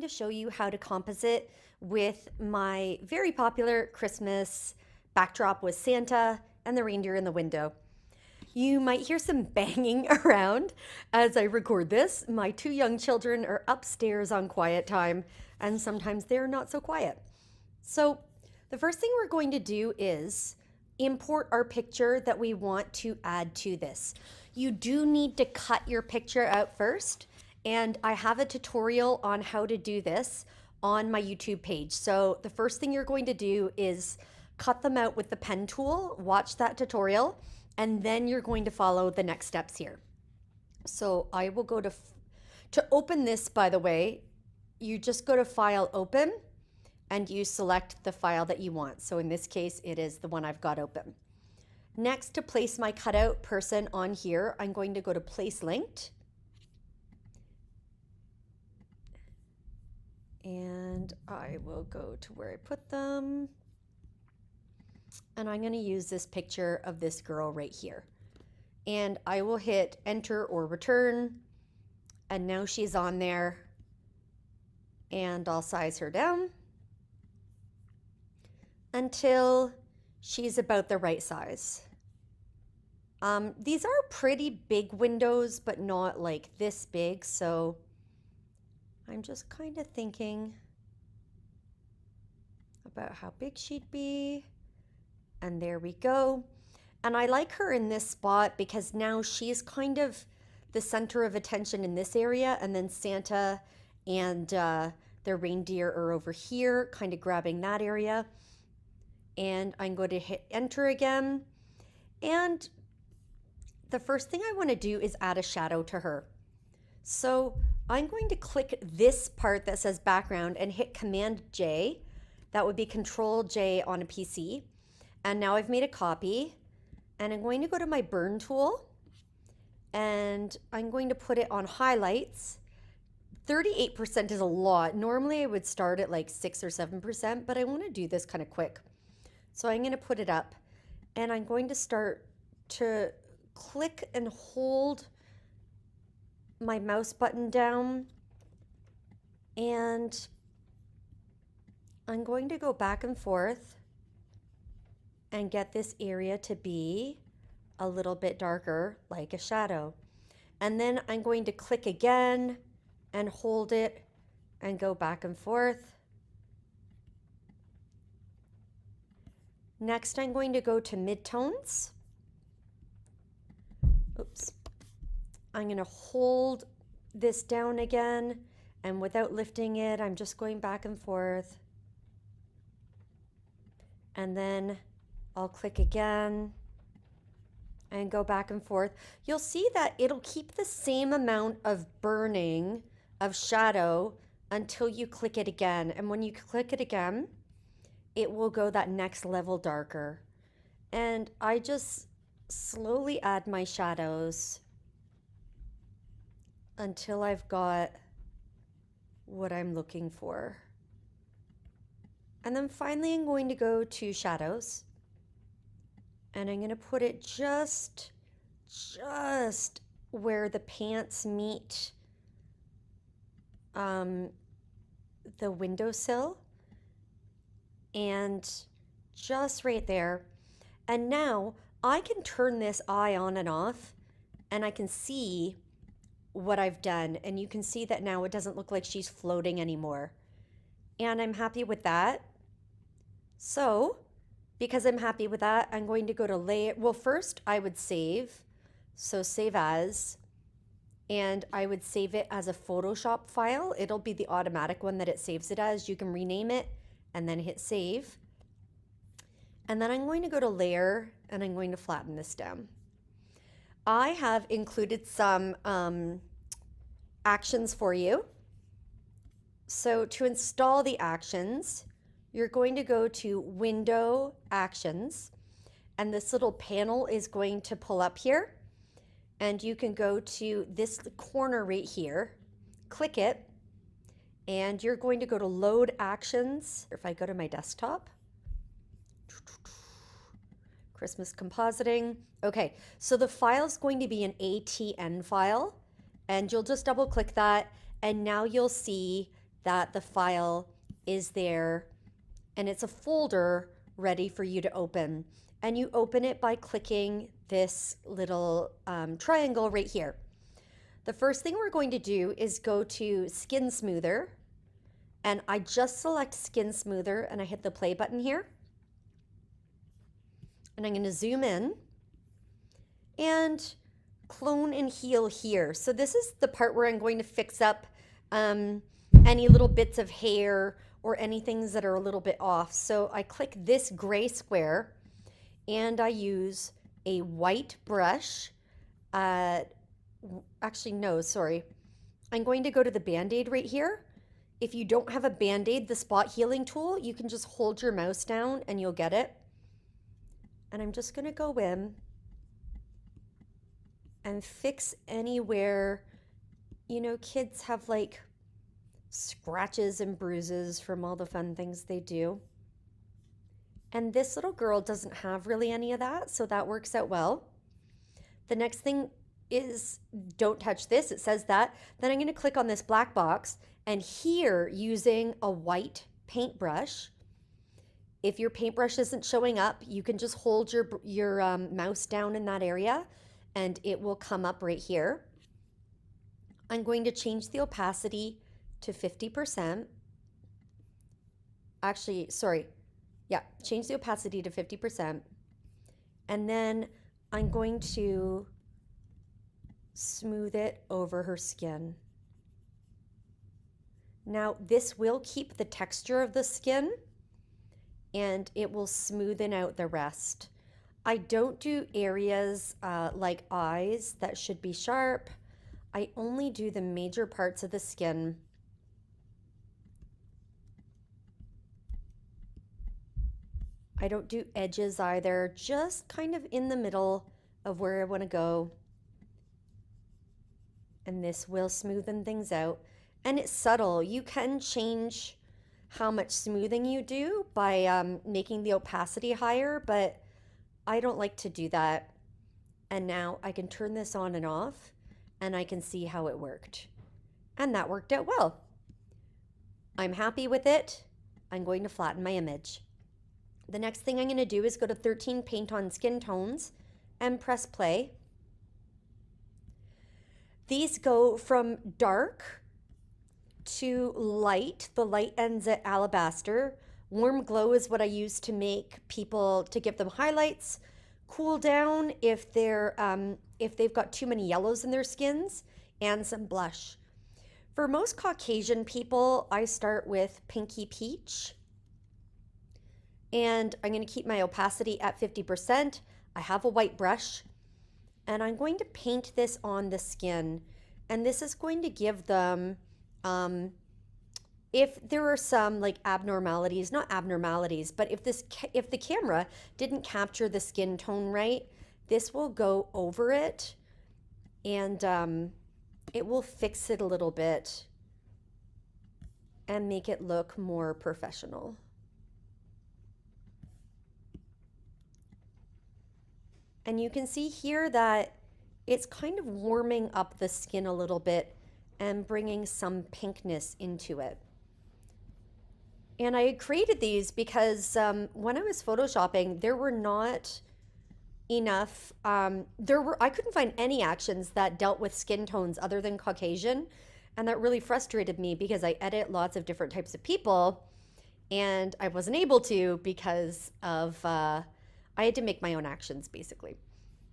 going to show you how to composite with my very popular Christmas backdrop with Santa and the reindeer in the window. You might hear some banging around as I record this. My two young children are upstairs on quiet time, and sometimes they're not so quiet. So, the first thing we're going to do is import our picture that we want to add to this. You do need to cut your picture out first, and I have a tutorial on how to do this on my YouTube page. So, the first thing you're going to do is cut them out with the pen tool, watch that tutorial, and then you're going to follow the next steps here. So, I will go to open this, by the way, you just go to File, Open, and you select the file that you want. So in this case, it is the one I've got open. Next, to place my cutout person on here, I'm going to go to Place Linked. And I will go to where I put them. And I'm going to use this picture of this girl right here. And I will hit Enter or Return. And now she's on there. And I'll size her down until she's about the right size. These are pretty big windows, but not like this big, so I'm just kind of thinking about how big she'd be. And there we go. And I like her in this spot because now she's kind of the center of attention in this area, and then Santa and the reindeer are over here, kind of grabbing that area. And I'm going to hit Enter again. And the first thing I want to do is add a shadow to her. So I'm going to click this part that says background and hit Command J. That would be Control J on a PC. And now I've made a copy. And I'm going to go to my burn tool. And I'm going to put it on highlights. 38% is a lot. Normally I would start at like 6 or 7%, but I want to do this kind of quick. So I'm going to put it up, and I'm going to start to click and hold my mouse button down, and I'm going to go back and forth and get this area to be a little bit darker, like a shadow. And then I'm going to click again and hold it and go back and forth. Next, I'm going to go to midtones. Oops. I'm going to hold this down again, and without lifting it, I'm just going back and forth. And then I'll click again and go back and forth. You'll see that it'll keep the same amount of burning of shadow until you click it again. And when you click it again, it will go that next level darker. And I just slowly add my shadows until I've got what I'm looking for. And then finally I'm going to go to shadows, and I'm going to put it just where the pants meet the windowsill, and just right there. And now I can turn this eye on and off, and I can see what I've done. And you can see that now it doesn't look like she's floating anymore. And I'm happy with that. So, because I'm happy with that, I'm going to go to layer. Well, first I would save. So save as. And I would save it as a Photoshop file. It'll be the automatic one that it saves it as. You can rename it and then hit save. And then I'm going to go to layer, and I'm going to flatten this down. I have included some actions for you. So to install the actions, you're going to go to Window, Actions, and this little panel is going to pull up here. And you can go to this corner right here, click it, and you're going to go to Load Actions. If I go to my desktop, Christmas compositing. Okay, so the file is going to be an ATN file, and you'll just double click that, and now you'll see that the file is there and it's a folder ready for you to open. And you open it by clicking this little triangle right here. The first thing we're going to do is go to Skin Smoother, and I just select Skin Smoother and I hit the play button here. And I'm going to zoom in and clone and heal here. So this is the part where I'm going to fix up any little bits of hair or any things that are a little bit off. So I click this gray square and I use a white brush. Actually, no, sorry. I'm going to go to the Band-Aid right here. If you don't have a Band-Aid, the spot healing tool, you can just hold your mouse down and you'll get it. And I'm just gonna go in and fix anywhere, you know, kids have like scratches and bruises from all the fun things they do. And this little girl doesn't have really any of that, so that works out well. The next thing is don't touch this, it says that. Then I'm going to click on this black box, and here using a white paintbrush, if your paintbrush isn't showing up, you can just hold your mouse down in that area and it will come up right here. I'm going to change the opacity to 50%. Actually, sorry. Yeah, change the opacity to 50%. And then I'm going to smooth it over her skin. Now, this will keep the texture of the skin and it will smoothen out the rest. I don't do areas like eyes that should be sharp. I only do the major parts of the skin. I don't do edges either, just kind of in the middle of where I want to go. And this will smoothen things out. And it's subtle. You can change how much smoothing you do by making the opacity higher, but I don't like to do that. And now I can turn this on and off and I can see how it worked. And that worked out well. I'm happy with it. I'm going to flatten my image. The next thing I'm going to do is go to 13 Paint on Skin Tones and press play. These go from dark to light. The light ends at alabaster. Warm glow is what I use to make people, to give them highlights. Cool down if they've got too many yellows in their skins, and some blush. For most Caucasian people, I start with Pinky Peach. And I'm going to keep my opacity at 50%. I have a white brush and I'm going to paint this on the skin. And this is going to give them, if there are some like abnormalities, not abnormalities, but if the camera didn't capture the skin tone right, this will go over it and it will fix it a little bit and make it look more professional. And you can see here that it's kind of warming up the skin a little bit and bringing some pinkness into it. And I created these because when I was photoshopping, there were not enough, I couldn't find any actions that dealt with skin tones other than Caucasian. And that really frustrated me because I edit lots of different types of people and I wasn't able to because of, I had to make my own actions basically.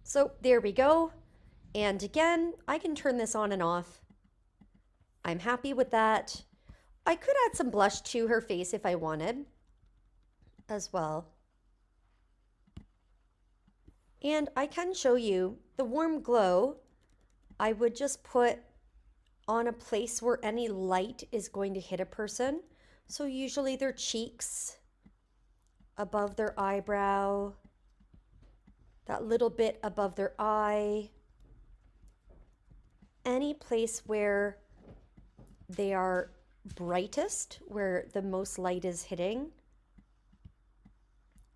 So there we go. And again, I can turn this on and off. I'm happy with that. I could add some blush to her face if I wanted as well. And I can show you the warm glow. I would just put on a place where any light is going to hit a person. So usually their cheeks, above their eyebrow, that little bit above their eye, any place where they are brightest, where the most light is hitting.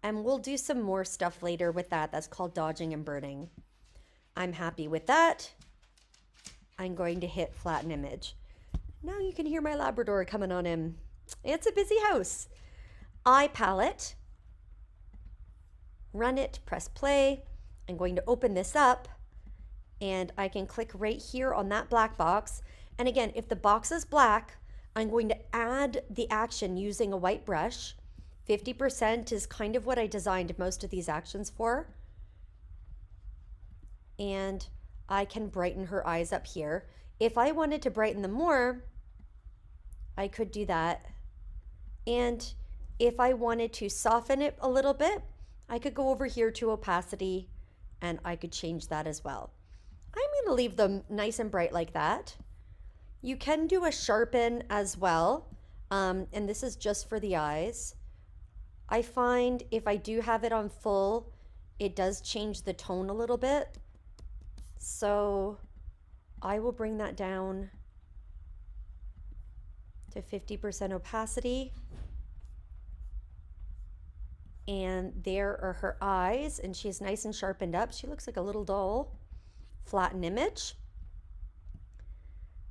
And we'll do some more stuff later with that. That's called dodging and burning. I'm happy with that. I'm going to hit flatten image. Now you can hear my Labrador coming on in. It's a busy house. Eye palette. Run it, press play. I'm going to open this up and I can click right here on that black box. And again, if the box is black, I'm going to add the action using a white brush. 50% is kind of what I designed most of these actions for. And I can brighten her eyes up here. If I wanted to brighten them more, I could do that. And if I wanted to soften it a little bit, I could go over here to opacity and I could change that as well. I'm going to leave them nice and bright like that. You can do a sharpen as well, and this is just for the eyes. I find if I do have it on full, it does change the tone a little bit. So I will bring that down to 50% opacity. And there are her eyes, and she's nice and sharpened up. She looks like a little doll. Flatten image.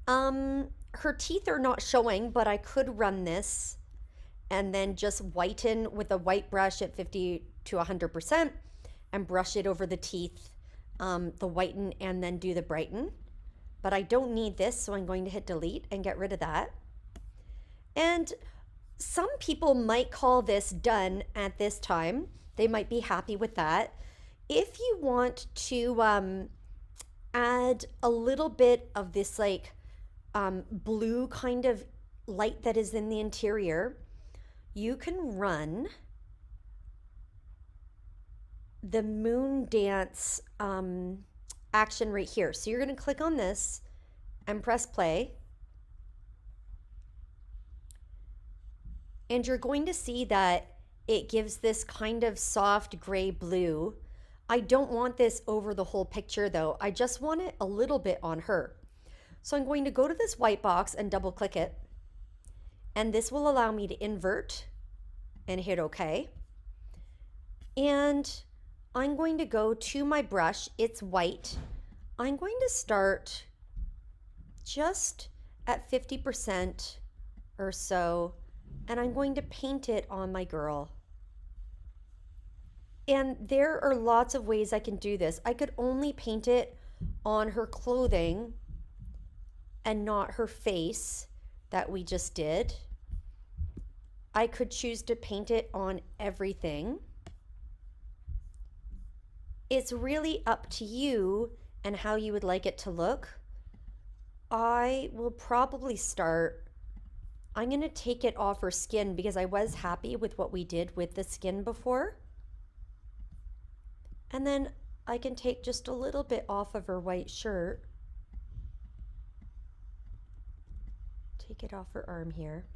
Her teeth are not showing, but I could run this and then just whiten with a white brush at 50 to 100% and brush it over the teeth, the whiten, and then do the brighten. But I don't need this, so I'm going to hit delete and get rid of that. And some people might call this done at this time. They might be happy with that. If you want to add a little bit of this like blue kind of light that is in the interior, you can run the moon dance action right here. So you're going to click on this and press play. And you're going to see that it gives this kind of soft gray blue. I don't want this over the whole picture though. I just want it a little bit on her. So I'm going to go to this white box and double click it. And this will allow me to invert and hit OK. And I'm going to go to my brush. It's white. I'm going to start just at 50% or so. And I'm going to paint it on my girl. And there are lots of ways I can do this. I could only paint it on her clothing and not her face that we just did. I could choose to paint it on everything. It's really up to you and how you would like it to look. I will probably start, I'm going to take it off her skin because I was happy with what we did with the skin before. And then I can take just a little bit off of her white shirt. Take it off her arm here.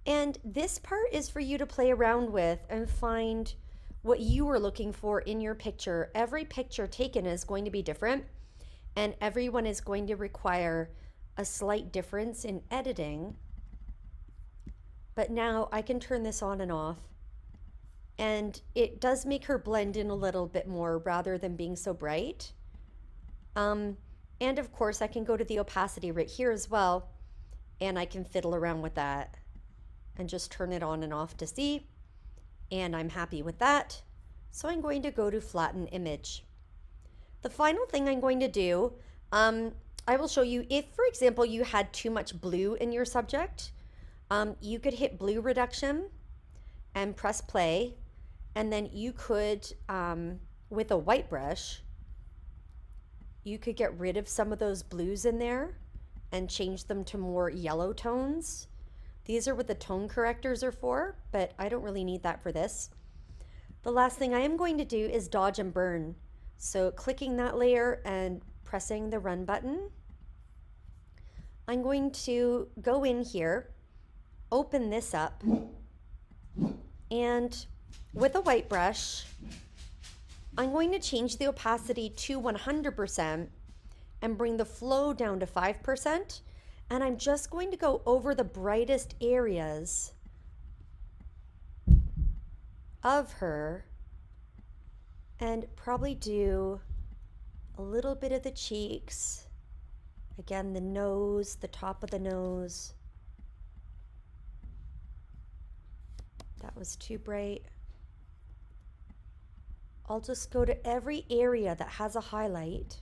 And this part is for you to play around with and find what you are looking for in your picture. Every picture taken is going to be different, and everyone is going to require a slight difference in editing. But now I can turn this on and off, and it does make her blend in a little bit more rather than being so bright. And of course I can go to the opacity right here as well, and I can fiddle around with that and just turn it on and off to see. And I'm happy with that. So I'm going to go to flatten image. The final thing I'm going to do, I will show you if, for example, you had too much blue in your subject, you could hit blue reduction and press play. And then you could, with a white brush, you could get rid of some of those blues in there and change them to more yellow tones. These are what the tone correctors are for, but I don't really need that for this. The last thing I am going to do is dodge and burn. So clicking that layer and pressing the run button, I'm going to go in here, open this up, and with a white brush, I'm going to change the opacity to 100% and bring the flow down to 5%. And I'm just going to go over the brightest areas of her and probably do a little bit of the cheeks Again, the nose, the top of the nose. That was too bright. I'll just go to every area that has a highlight.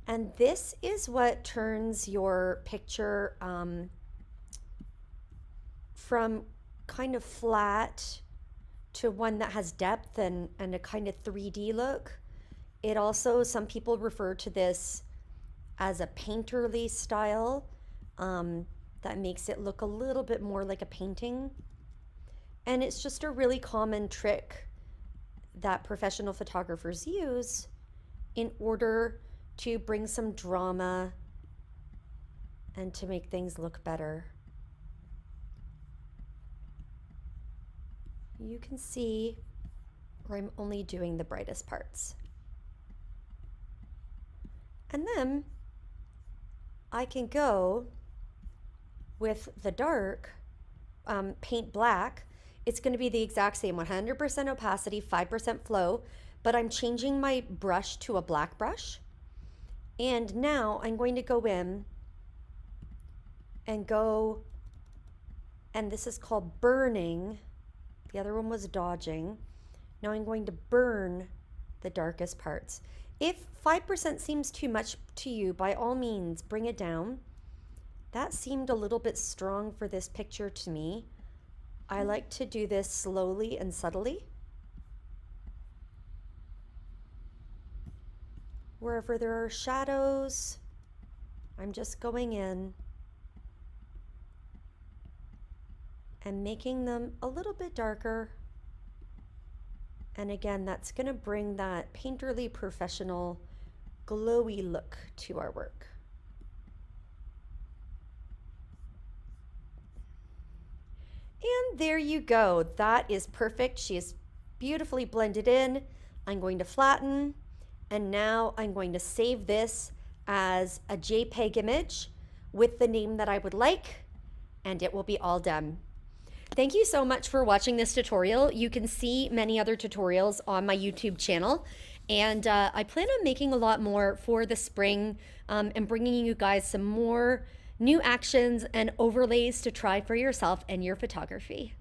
And this is what turns your picture from kind of flat to one that has depth and a kind of 3D look. It also, some people refer to this as a painterly style that makes it look a little bit more like a painting. And it's just a really common trick that professional photographers use in order to bring some drama and to make things look better. You can see where I'm only doing the brightest parts. And then I can go with the dark, paint black. It's going to be the exact same 100% opacity, 5% flow, but I'm changing my brush to a black brush. And now I'm going to go in and go, and this is called burning. The other one was dodging. Now I'm going to burn the darkest parts. If 5% seems too much to you, by all means, bring it down. That seemed a little bit strong for this picture to me. I like to do this slowly and subtly. Wherever there are shadows, I'm just going in and making them a little bit darker. And again, that's going to bring that painterly, professional, glowy look to our work. And there you go. That is perfect. She is beautifully blended in. I'm going to flatten, and now I'm going to save this as a JPEG image with the name that I would like, and it will be all done. Thank you so much for watching this tutorial. You can see many other tutorials on my YouTube channel, and I plan on making a lot more for the spring and bringing you guys some more new actions and overlays to try for yourself and your photography.